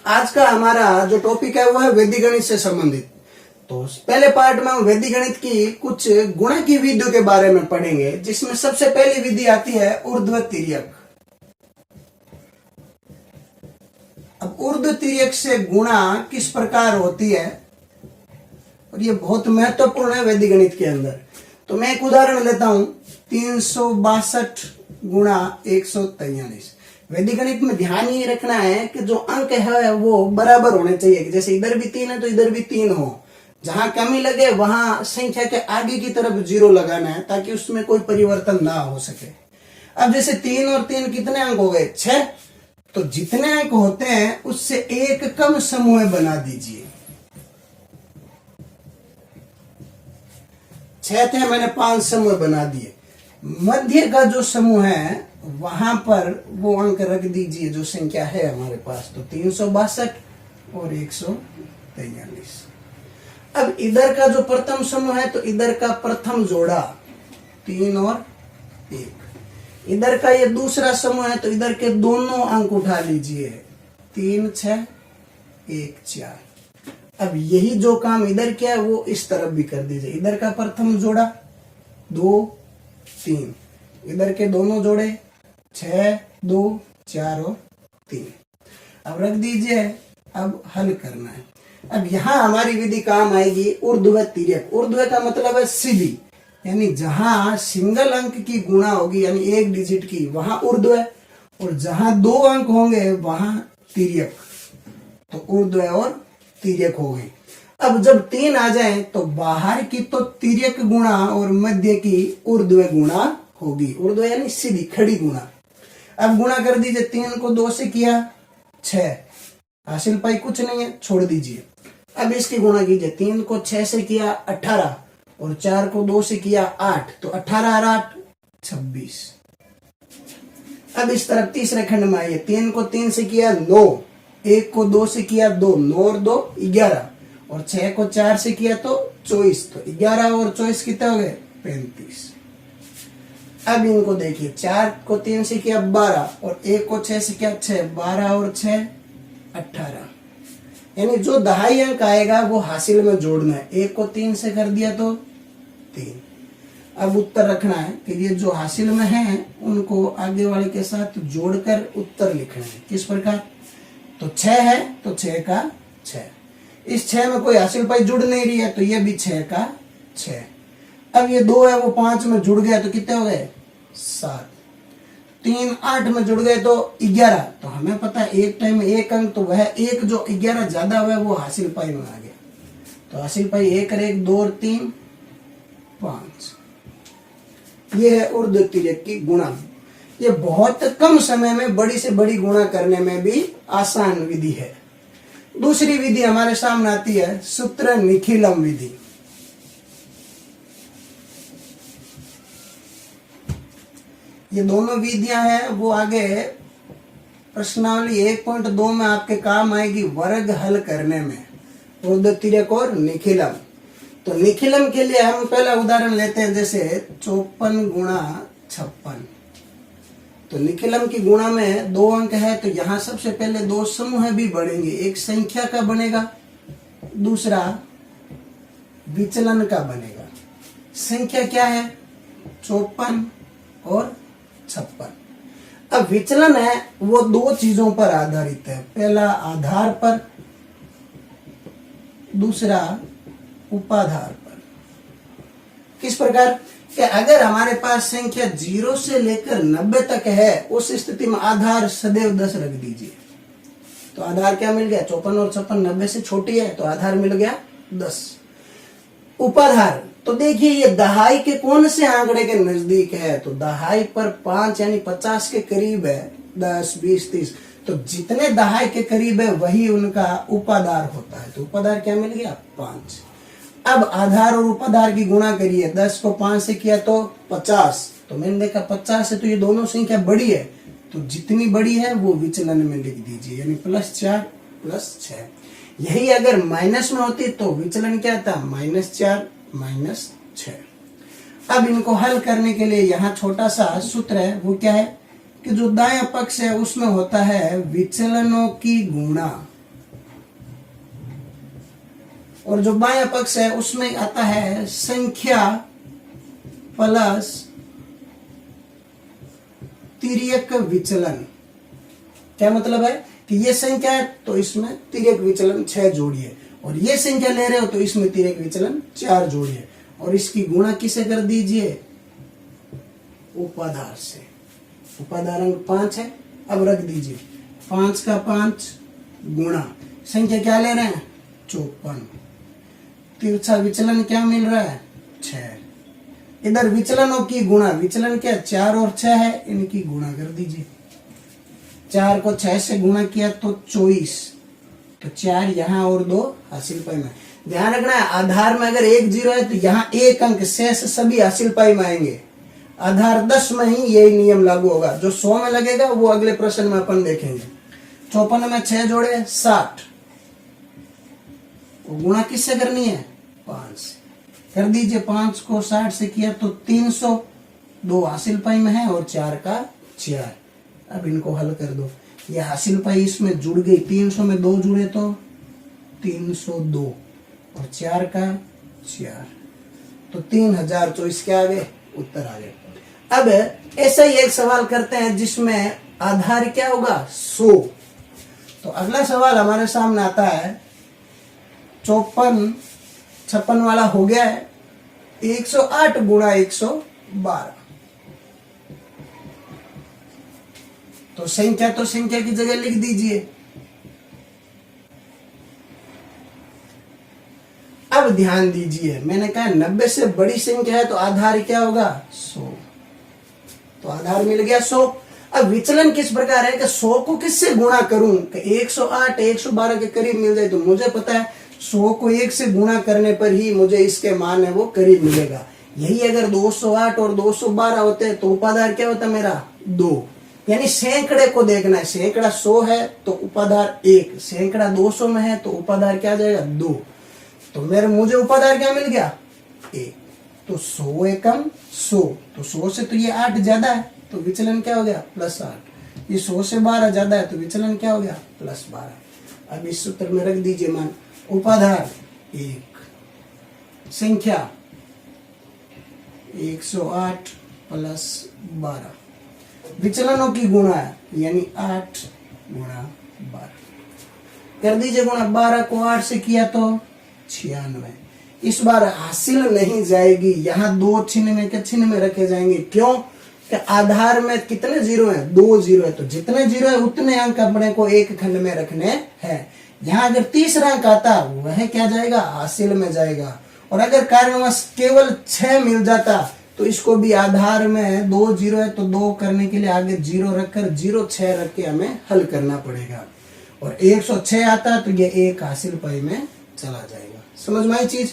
आज का हमारा जो टॉपिक है वो है वैदिक गणित से संबंधित। तो पहले पार्ट में हम वैदिक गणित की कुछ गुणा की विधियों के बारे में पढ़ेंगे, जिसमें सबसे पहली विधि आती है ऊर्ध्व तिर्यक। अब ऊर्ध्व तिर्यक से गुणा किस प्रकार होती है, और ये बहुत महत्वपूर्ण है वैदिक गणित के अंदर। तो मैं एक उदाहरण लेता हूं, 362 गुणा 143। वैदिक गणित में ध्यान ये रखना है कि जो अंक है वो बराबर होने चाहिए। जैसे इधर भी 3 है तो इधर भी 3 हो। जहां कमी लगे वहां संख्या के आगे की तरफ 0 लगाना है, ताकि उसमें कोई परिवर्तन ना हो सके। अब जैसे 3 और 3 कितने अंक हो गए? 6। तो जितने अंक होते हैं उससे एक कम समूह बना दीजिए। 6 थे, मैंने 5 समूह बना दिए। मध्य का जो समूह है वहां पर वो अंक रख दीजिए जो संख्या है हमारे पास। तो 362 और 143। अब इधर का जो प्रथम समूह है तो इधर का प्रथम जोड़ा 3 और 1। इधर का ये दूसरा समूह है तो इधर के दोनों अंक उठा लीजिए, 3 6 1 4। अब यही जो काम इधर किया है वो इस तरफ भी कर दीजिए। इधर का प्रथम जोड़ा 2 3, इधर के दोनों जोड़े 6 2 4 और 3। अब रख दीजिए। अब हल करना है। अब यहां हमारी विधि काम आएगी ऊर्ध्व तिर्यक। ऊर्ध्व का मतलब है सीधी, यानी जहां सिंगल अंक की गुणा होगी यानी एक डिजिट की वहां ऊर्ध्व है, और जहां 2 अंक होंगे वहां तिर्यक। तो ऊर्ध्व और तिर्यक हो गई। अब जब 3 आ जाए तो बाहर की तो तिर्यक गुणा और मध्य की ऊर्ध्व गुणा होगी। ऊर्ध्व यानी सीधी खड़ी गुणा। अब गुणा कर दीजिए। 3 को 2 से किया 6, हासिल पाई कुछ नहीं है, छोड़ दीजिए। अब इसकी गुणा कीजिए। 3 को 6 से किया 18, और 4 को 2 से किया 8, तो 18 और 8 26। अब इस तरफ तीसरे खंड में आइए। 3 को 3 से किया 9, 1 को 2 से किया 2, 9 और 2 11, और 6 को 4 से किया तो 24। तो 11 और 24 कितने हो गए? 35। अब इनको देखिए। 4 को 3 से किया 12, और 1 को 6 से किया 6, 12 और 6 18। यानी जो दहाई अंक आएगा वो हासिल में जोड़ना है। 1 को 3 से कर दिया तो 3। अब उत्तर रखना है कि ये जो हासिल में है उनको आगे वाले के साथ जोड़कर उत्तर लिखना है। किस प्रकार? तो 6 है तो 6 का 6। इस 6 में कोई हासिल पाई जुड़ नहीं रही है तो ये भी 6 का 6। अब ये 2 है वो 5 में जुड़ गया तो कितने हो गए? 7। 3 8 में जुड़ गए तो 11। तो हमें पता है एक टाइम में एक अंक, तो वह एक जो 11 ज्यादा हुआ है वो हासिल पाई में आ गया। तो हासिल पाई 1 और 1 2 और 3 5। ये है ऊर्ध्व तिर्यक की गुणा। ये बहुत कम समय में बड़ी से बड़ी गुणा करने में भी आसान विधि है। दूसरी विधि हमारे सामने आती है सूत्र निखिलम विधि। ये दोनों विधियां हैं वो आगे प्रश्नावली 1.2 में आपके काम आएगी वर्ग हल करने में, ऊर्ध्व तिर्यक और निखिलम। तो निखिलम के लिए हम पहला उदाहरण लेते हैं, जैसे 54 गुणा 56। तो निखिलम की गुणा में 2 अंक है तो यहां सबसे पहले 2 समूह भी बढ़ेंगे। एक संख्या का बनेगा, दूसरा विचलन का बनेगा। संख्या क्या है? 54 और 56। अब विचलन है वो 2 चीजों पर आधारित है। पहला आधार पर, दूसरा उपाधार पर। किस प्रकार? कि अगर हमारे पास संख्या 0 से लेकर 90 तक है, उस स्थिति में आधार सदैव 10 रख दीजिए। तो आधार क्या मिल गया? 54 और 56 90 से छोटी है तो आधार मिल गया 10। उपाधार तो देखिए ये दहाई के कौन से आंकड़े के नजदीक है? तो दहाई पर 5 यानी 50 के करीब है, 10 20 30। तो जितने दहाई के करीब है वही उनका उपाधार होता है। तो उपाधार क्या मिल गया? 5। अब आधार और उपाधार की गुणा करिए। 10 को 5 से किया तो 50। तो मैंने देखा 50 है तो ये दोनों संख्या बड़ी है, तो जितनी बड़ी है वो विचलन में लिख दीजिए, यानी +4 +6। यही अगर माइनस में होती तो विचलन क्या था? -4 -6। अब इनको हल करने के लिए यहाँ छोटा सा सूत्र है, वो क्या है कि जो दायां पक्ष है उसमें होता है विचलनों की गुणा। और जो बायां पक्ष है उसमें आता है संख्या प्लस तिर्यक विचलन। क्या मतलब है कि ये संख्या है तो इसमें तिर्यक विचलन 6 जोड़िए, और ये संख्या ले रहे हो तो इसमें तिर्यक विचलन 4 जोड़िए, और इसकी गुणा किसे कर दीजिए, उपाधार से। उपाधार अंक 5 है, अब रख दीजिए 5 का 5 गुणा संख्या क्या ले रहे हैं 54, तिरछा विचलन क्या मिल रहा है 6। इधर विचलनों की गुणा, विचलन क्या 4 और 6 है, इनकी गुणा कर दीजिए। 4 को 6 से गुणा किया तो 24, तो 4 यहाँ और 2 हासिल पाई में। ध्यान रखना है आधार में अगर 1 0 है तो यहाँ एक अंक शेष सभी हासिल पाई में आएंगे। आधार 10 में ही यही नियम लागू होगा। जो 100 में लगेगा वो अगले प्रश्न में अपन देखेंगे। 54 में 6 जोड़े 60, गुणा किससे करनी है 5 से। कर दीजिए 5 को 60 से किया तो 300, 2 हासिल पाई में है और 4 का 4। अब इनको हल कर दो, ये हासिल पाई इसमें जुड़ गई, 300 में 2 जुड़े तो 302 और 4 का 4, तो 3024 के आगे उत्तर आ गए। अब ऐसा ही एक सवाल करते हैं जिसमें आधार क्या होगा 100। तो अगला सवाल हमारे सामने आता है 54 56 वाला हो गया है 108 गुणा 112। तो संख्या की जगह लिख दीजिए। अब ध्यान दीजिए, मैंने कहा 90 से बड़ी संख्या है तो आधार क्या होगा 100, तो आधार मिल गया 100। अब विचलन किस प्रकार है कि 100 को किससे गुणा करूं कि 108 112 के करीब मिल जाए, तो मुझे पता है 100 को 1 से गुणा करने पर ही मुझे इसके मान है वो करीब मिलेगा। यही अगर 208 और 212 होते हैं तो उपाधार क्या होता मेरा 2, यानी सैकड़े को देखना है। सैकड़ा 100 है तो उपाधार 1, सैकड़ा 200 में है तो उपाधार क्या आ जाएगा 2। तो मुझे उपाधार क्या मिल गया 1। तो 100 एकम 100, तो 100 से तो ये 8 ज्यादा है तो विचलन क्या हो गया +8। ये 100 से 12 ज्यादा है तो विचलन क्या हो गया +12। अब इस सूत्र में रख दीजिए मान, उपाधार 1, संख्या 108 + 12, विचलनों की गुणा है यानी 8 गुणा 12। कर दीजिए गुणा, 12 को 8 से किया तो 96। इस बार हासिल नहीं जाएगी, यहाँ 2 छिन्नवे के छिन्नवे रखे जाएंगे। क्यों कि आधार में कितने जीरो हैं 2 जीरो है, तो जितने जीरो है उतने अंक अपने को एक खंड में रखने हैं। यहाँ अगर तीसरा अंक आता वह क्या जाएगा हासिल में जाएगा, और अगर कारणवश केवल 6 मिल जाता तो इसको भी आधार में 2 जीरो है तो 2 करने के लिए आगे 0 रखकर 0 6 रख के हमें हल करना पड़ेगा, और 106 आता तो ये 1 हासिल पाई में चला जाएगा। समझ में आई चीज।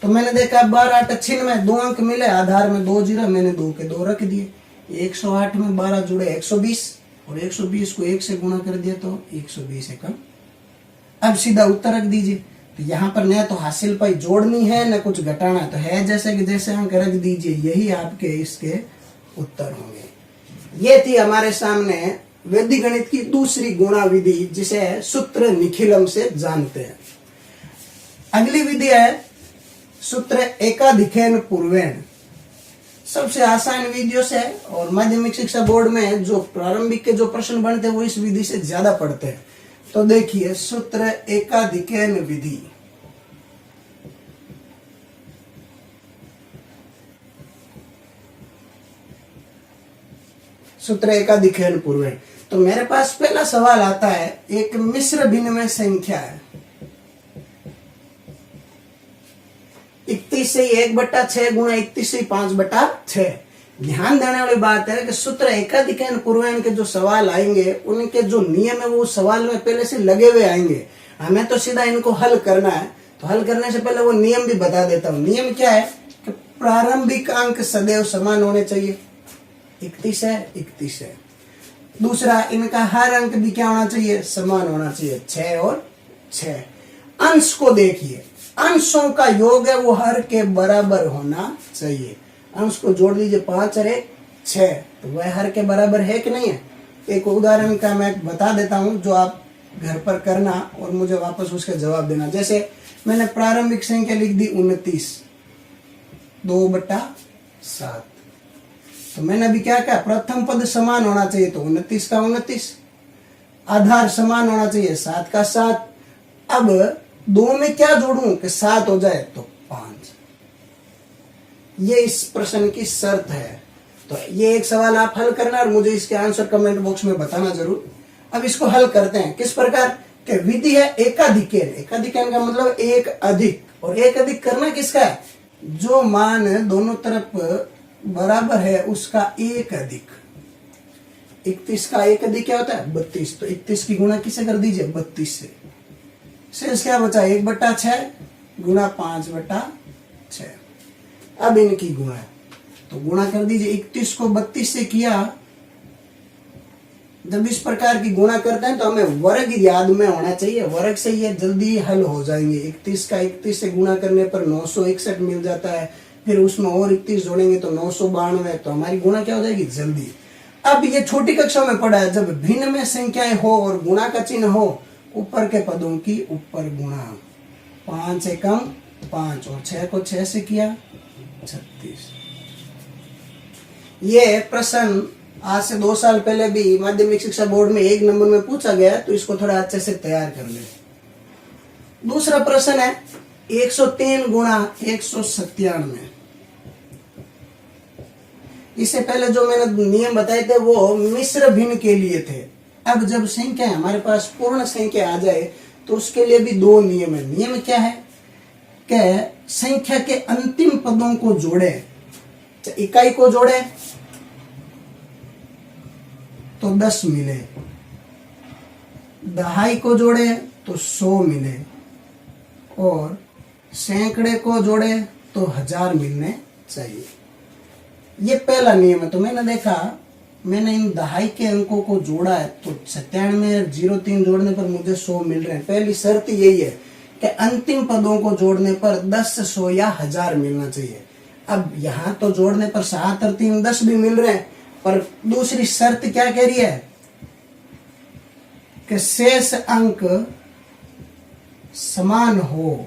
तो मैंने देखा 12 8 96 2 अंक मिले, आधार में 2 जीरो, मैंने 2 के 2 रख दिए। 108 में 12 जुड़े 120, और 120 को 1 से गुणा कर दिया तो 120 एकम। अब सीधा उत्तर रख दीजिए। तो यहाँ पर न तो हासिल पाई जोड़नी है न कुछ घटाना, तो है जैसे कि जैसे अंक रख दीजिए, यही आपके इसके उत्तर होंगे। ये थी हमारे सामने वैदिक गणित की दूसरी गुणा विधि, जिसे सूत्र निखिलम से जानते हैं। अगली विधि है सूत्र एकाधिकेन पूर्वेण। सबसे आसान विधियों से, और माध्यमिक शिक्षा बोर्ड में जो प्रारंभिक के जो प्रश्न बनते हैं वो इस विधि से ज्यादा पढ़ते हैं। तो देखिए सूत्र एकाधिकेन विधि। सूत्र एकाधिकेन पूर्वेण। तो मेरे पास पहला सवाल आता है, एक मिश्र भिन्नमय संख्या है 31 से 1/6 गुणा 31 से 5/6। ध्यान देने वाली बात है कि सूत्र एकाधिकेन पूर्वेण के जो सवाल आएंगे उनके जो नियम है वो सवाल में पहले से लगे हुए आएंगे, हमें तो सीधा इनको हल करना है। तो हल करने से पहले वो नियम भी बता देता हूँ। नियम क्या है कि प्रारंभिक अंक सदैव समान होने चाहिए, 31 है 31 है। दूसरा, इनका हर अंक भी क्या होना चाहिए समान होना चाहिए, 6 और 6। अंश को देखिए, अंशों का योग है वो हर के बराबर होना चाहिए। अंश को जोड़ लीजिए, 5 और 1 6, तो वह हर के बराबर है कि नहीं है। एक उदाहरण का मैं बता देता हूं जो आप घर पर करना और मुझे वापस उसका जवाब देना। जैसे मैंने प्रारंभिक संख्या लिख दी 29, 2/7। तो मैंने अभी क्या कहा, प्रथम पद समान होना चाहिए, तो 29 का 29, आधार समान होना चाहिए, 7 का 7। अब 2 में क्या जोड़ूं कि 7 हो जाए, तो 5। ये इस प्रश्न की शर्त है। तो ये एक सवाल आप हल करना और मुझे इसके आंसर कमेंट बॉक्स में बताना जरूर। अब इसको हल करते हैं किस प्रकार के, विधि है एकाधिकेन। एकाधिकेन का मतलब एक अधिक, और एक अधिक करना किसका है, जो मान दोनों तरफ बराबर है उसका एक अधिक। 31 का एक अधिक क्या होता है, 32। तो 31 की गुणा किसे कर दीजिए, 32 से। शेष क्या बचा, 1/6 गुणा 5/6। अब इनकी गुणा है, तो गुणा कर दीजिए। 31 को 32 से किया, जब इस प्रकार की गुणा करते हैं तो हमें वर्ग याद में होना चाहिए, वर्ग से ये जल्दी हल हो जाएंगे। 31 का 31 से गुणा करने पर 961 मिल जाता है, फिर उसमें और 31 जोड़ेंगे तो 992, तो हमारी गुणा क्या हो जाएगी, जल्दी। अब ये छोटी कक्षा में पढ़ा है, जब भिन्न में संख्याएं हो और गुणा का चिन्ह हो, ऊपर के पदों की ऊपर गुणा। 5 से कम 5 और 6 को 6 से किया 36। ये प्रश्न आज से 2 साल पहले भी माध्यमिक शिक्षा बोर्ड में 1 नंबर में पूछा गया, तो इसको थोड़ा अच्छे से तैयार कर ले। दूसरा प्रश्न है 103 गुणा 197। इससे पहले जो मैंने नियम बताए थे वो मिश्र भिन्न के लिए थे। अब जब संख्या हमारे पास पूर्ण संख्या आ जाए तो उसके लिए भी 2 नियम है। नियम क्या है कि संख्या के अंतिम पदों को जोड़े, इकाई को जोड़े तो 10 मिले, दहाई को जोड़े तो 100 मिले, और सैकड़े को जोड़े तो 1000 मिलने चाहिए। ये पहला नियम है। तो मैंने देखा, मैंने इन दहाई के अंकों को जोड़ा है तो 97 और 03 जोड़ने पर मुझे 100 मिल रहे हैं। पहली शर्त यही है कि अंतिम पदों को जोड़ने पर 10, 100 या 1000 मिलना चाहिए। अब यहां तो जोड़ने पर 7 और 3 10 भी मिल रहे हैं, पर दूसरी शर्त क्या कह रही है कि शेष अंक समान हो।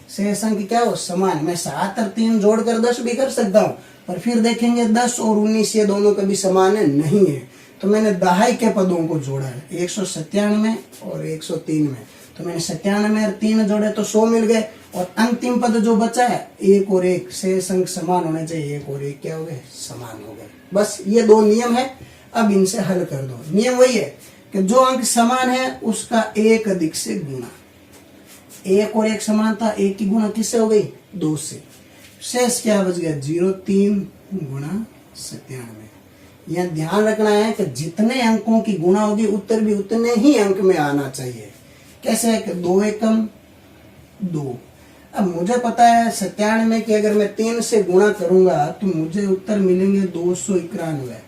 शेष अंक क्या हो, समान। मैं 7 और 3 जोड़कर 10 भी कर सकता हूं, पर फिर देखेंगे 10 और 19 ये दोनों कभी समान है नहीं है। तो मैंने दहाई के पदों को जोड़ा है 197 और 103 में। तो मैंने 97 और 3 जोड़े तो 100 मिल गए, और अंतिम पद जो बचा है 1 और 1, शेष अंक समान होने चाहिए। 1 और 1 क्या हो गए, समान हो गए। बस ये 2 नियम है। अब इनसे हल कर दो। नियम वही है कि जो अंक समान है उसका एक अधिक से गुणा। 1 और 1 समान था, 1 की गुणा किससे हो गई, 2 से। शेष क्या बच गया, 03 गुणा 97। यह ध्यान रखना है कि जितने अंकों की गुणा होगी उत्तर भी उतने ही अंक में आना चाहिए। कैसे है कि 2 एकम 2। अब मुझे पता है 97 की अगर मैं 3 से गुणा करूंगा तो मुझे उत्तर मिलेंगे 291,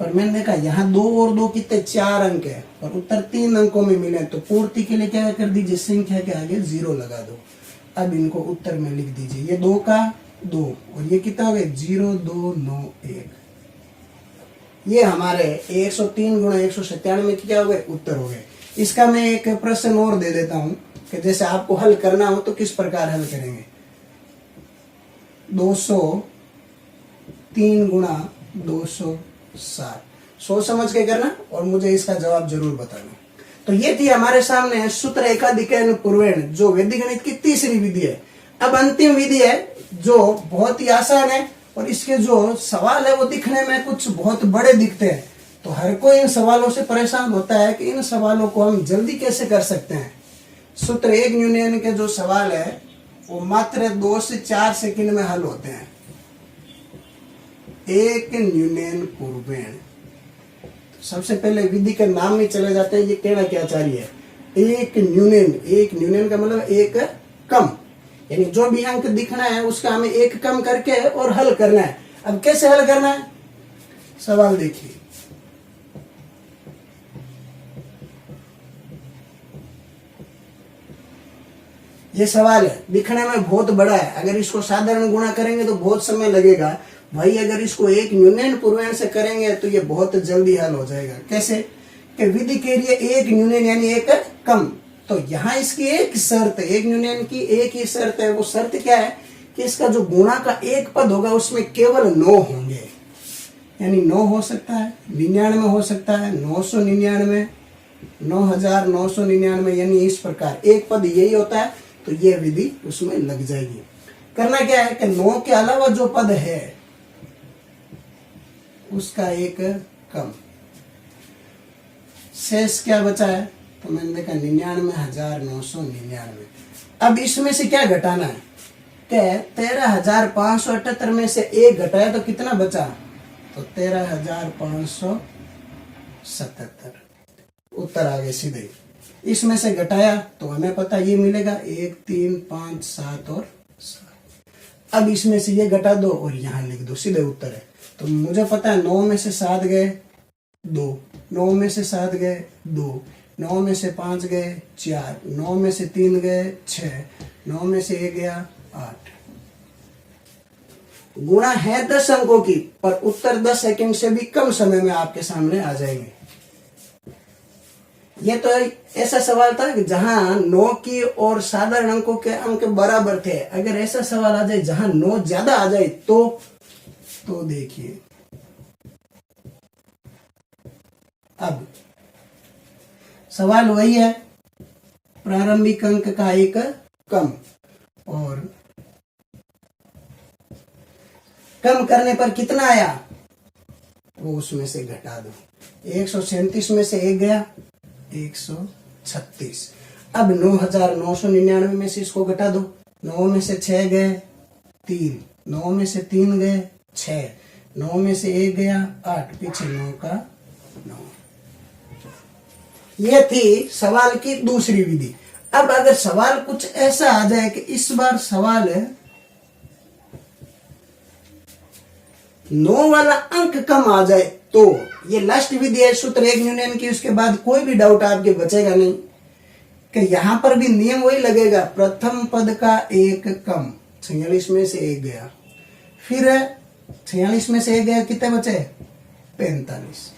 पर मैंने देखा यहाँ 2 और 2 कितने, 4 अंक है, और उत्तर 3 अंकों में मिले। तो पूर्ति के लिए क्या कर दीजिए, संख्या के आगे 0 लगा दो। अब इनको उत्तर में लिख दीजिए, ये 2 का 2 और ये कितना हो गए, 0291। ये हमारे 103 गुणा 197 के क्या हो गए, उत्तर हो गए। इसका मैं एक प्रश्न और दे देता हूं कि जैसे आपको हल करना हो तो किस प्रकार हल करेंगे। 203 गुणा 260, सोच समझ के करना और मुझे इसका जवाब जरूर बताना। तो ये थी हमारे सामने सूत्र एकाधिकरण पूर्वेण, जो वैदिक गणित की तीसरी विधि है। अब अंतिम विधि है जो बहुत ही आसान है, और इसके जो सवाल है वो दिखने में कुछ बहुत बड़े दिखते हैं। तो हर कोई इन सवालों से परेशान होता है कि इन सवालों को हम जल्दी कैसे कर सकते हैं। सूत्र 1 न्यूटन के जो सवाल है वो मात्र 2 से 4 सेकंड में हल होते हैं। 1 न्यूटन पूर्वेण। सबसे पहले विधि के नाम में चले जाते हैं, ये कहना क्या चाह रही है, 1 न्यूटन। 1 न्यूटन का मतलब 1 कम, यानी जो भी अंक दिखना है उसका हमें 1 कम करके और हल करना है। अब कैसे हल करना है, सवाल देखिए। ये सवाल है, दिखने में बहुत बड़ा है, अगर इसको साधारण गुणा करेंगे तो बहुत समय लगेगा। भाई अगर इसको 1 न्यूटन पूर्वेण से करेंगे तो ये बहुत जल्दी हल हो जाएगा। कैसे कि विधि के लिए 1 न्यूटन यानी 1 कम, तो यहाँ इसकी एक शर्त है, एक यूनियन की एक ही शर्त है। वो शर्त क्या है कि इसका जो गुणा का एक पद होगा उसमें केवल 9 होंगे, यानी 9 हो सकता है, 99 हो सकता है, 999, 9999, यानी इस प्रकार एक पद यही होता है। तो ये विधि उसमें लग जाएगी। करना क्या है कि 9 के अलावा जो पद है उसका एक कम, शेष क्या बचा है, तो मैंने देखा 99,999। अब इसमें से क्या घटाना है कि 13,578 में से एक घटाया तो कितना बचा, तो 13,577। उत्तर आ गए सीधे। इसमें से घटाया तो हमें पता ये मिलेगा 1, 3, 5, 7 और 7। अब इसमें से ये घटा दो और यहाँ लिख दो, सीधे उत्तर है। तो मुझे पता है 9 में से 7 गए 2, 9 में से 7 गए 2, 9 में से 5 गए 4, 9 में से 3 गए 6, 9 में से 1 गया 8। गुणा है 10 अंकों की, पर उत्तर 10 सेकंड से भी कम समय में आपके सामने आ जाएंगे। ये तो ऐसा सवाल था कि जहां 9 की और साधारण अंकों के अंक बराबर थे। अगर ऐसा सवाल आ जाए जहां 9 ज्यादा आ जाए तो देखिए, अब सवाल वही है, प्रारंभिक अंक का एक कम, और कम करने पर कितना आया वो उसमें से घटा दो। 137 में से एक गया 136। अब 9,999 में से इसको घटा दो। 9 में से 6 गए 3, 9 में से 3 गए 6, 9 में से 1 गया 8, पीछे 9 का 9। ये थी सवाल की दूसरी विधि। अब अगर सवाल कुछ ऐसा आ जाए कि इस बार सवाल 9 वाला अंक कम आ जाए, तो ये लास्ट विधि है सूत्र एक यूनियन की। उसके बाद कोई भी डाउट आपके बचेगा नहीं कि यहां पर भी नियम वही लगेगा, प्रथम पद का एक कम, 46 में से एक गया, फिर 46 में से एक गया, कितने बचे 45।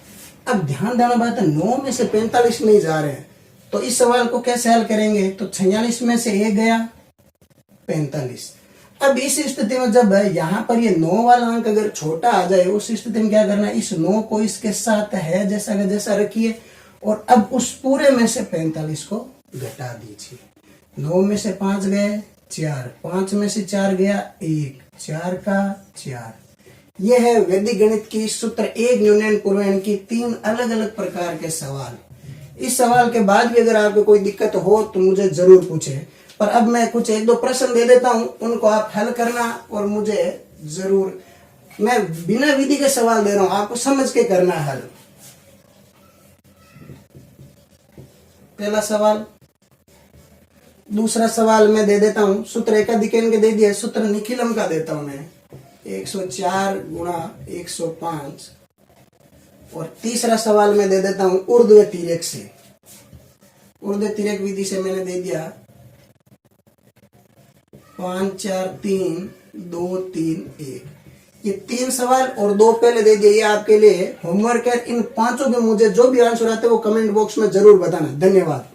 अब ध्यान देना बात है, 9 में से 45 नहीं जा रहे हैं, तो इस सवाल को कैसे हल करेंगे, तो 46 में से एक गया 45। अब इस स्थिति में जब यहाँ पर ये 9 वाला अंक अगर छोटा आ जाए, उस स्थिति में क्या करना है, इस 9 को इसके साथ है जैसा का जैसा रखिए, और अब उस पूरे में से 45 को घटा दीजिए। 9 में से 5 गए 4, 5 में से 4 गया 1, 4 का 4। यह है वैदिक गणित की सूत्र एक यूनियन पूर्वायन की 3 अलग अलग प्रकार के सवाल। इस सवाल के बाद भी अगर आपको कोई दिक्कत हो तो मुझे जरूर पूछे, पर अब मैं कुछ 1-2 प्रश्न दे देता हूं, उनको आप हल करना, और मुझे जरूर, मैं बिना विधि के सवाल दे रहा हूं, आपको समझ के करना हल। पहला सवाल, दूसरा सवाल मैं दे देता हूं, सूत्र एकाधिकरण के दे दिया, सूत्र निखिलम का देता हूं मैं, 104 गुणा 105। और तीसरा सवाल मैं दे देता हूं ऊर्ध्व तिर्यक से, ऊर्ध्व तिर्यक विधि से मैंने दे दिया 5 4 3 2 3 1। ये 3 सवाल और 2 पहले दे दिए, ये आपके लिए होमवर्क है। इन 5 के मुझे जो भी आंसर आते हैं वो कमेंट बॉक्स में जरूर बताना। धन्यवाद।